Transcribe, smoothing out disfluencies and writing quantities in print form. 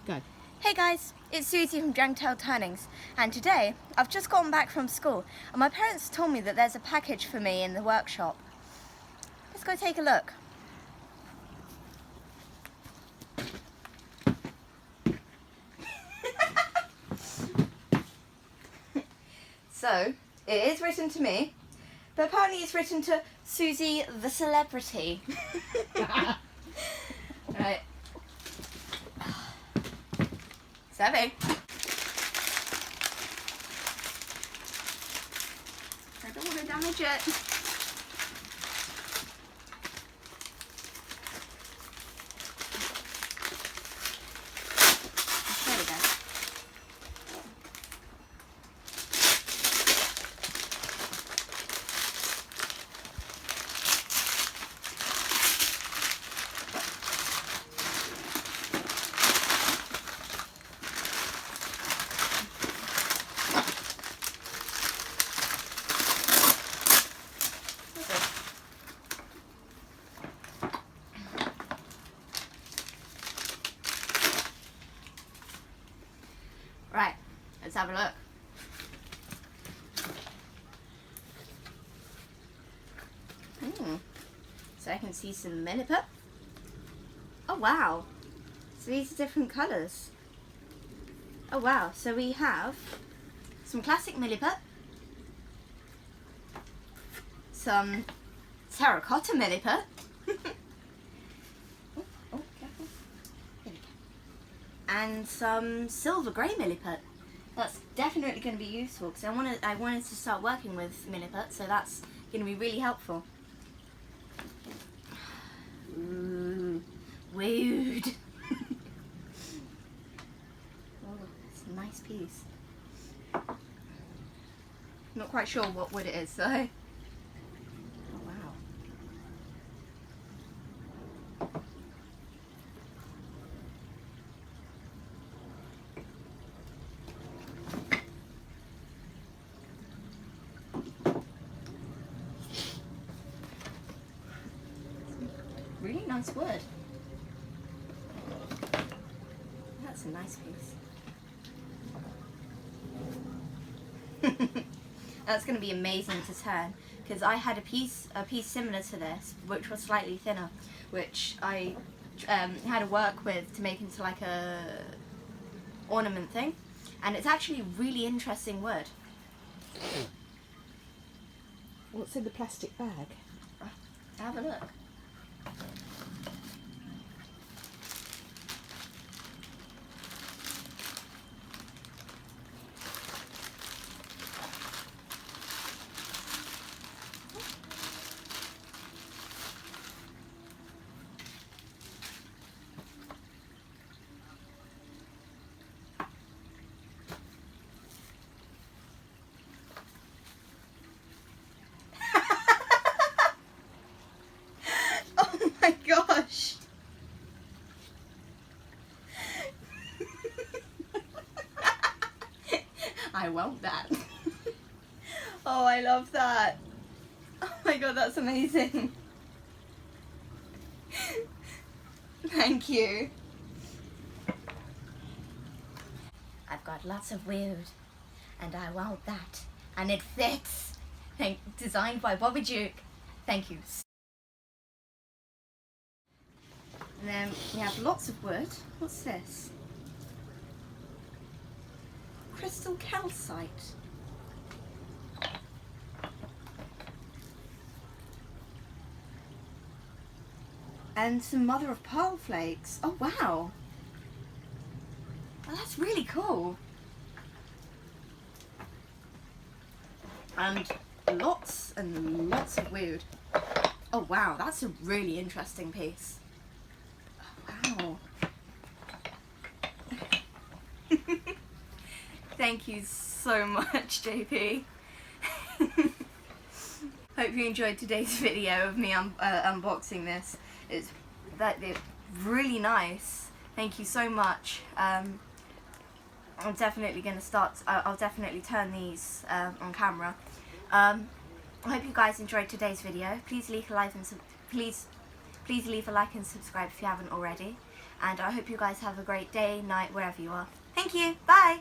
Go. Hey guys, it's Susie from Drangtail Turnings, and today I've just gotten back from school and my parents told me that there's a package for me in the workshop. Let's go take a look. So, it is written to me, but apparently it's written to Susie the Celebrity. Right. Savvy. I don't want to damage it. There we go. Right, let's have a look. So I can see some milliput. Oh wow, so these are different colours. Oh wow, so we have some classic milliput, some terracotta milliput, oh, careful. There we go. And some silver grey milliput. That's definitely going to be useful because I wanted to start working with milliput, so that's going to be really helpful. Ooh, weird. Oh, it's a nice piece. Not quite sure what wood it is though. Oh wow. Really nice wood. That's a nice piece. That's going to be amazing to turn because I had a piece similar to this which was slightly thinner, which I had to work with to make into like a ornament thing, and it's actually really interesting wood. What's in the plastic bag? Have a look. Oh my gosh. I want that. Oh, I love that. Oh my god, that's amazing. Thank you. I've got lots of wood, and I want that, and it fits. Designed by Bobby Duke. Thank you. And then we have lots of wood. What's this? Crystal calcite. And some mother of pearl flakes. Oh wow. Oh, that's really cool. And lots of wood. Oh wow, that's a really interesting piece. Oh, wow. Thank you so much, JP. Hope you enjoyed today's video of me unboxing this. It's really nice. Thank you so much. I'm definitely going to start. I'll definitely turn these on camera. I hope you guys enjoyed today's video. Please leave a like and please leave a like and subscribe if you haven't already. and I hope you guys have a great day, night, wherever you are. Thank you. Bye.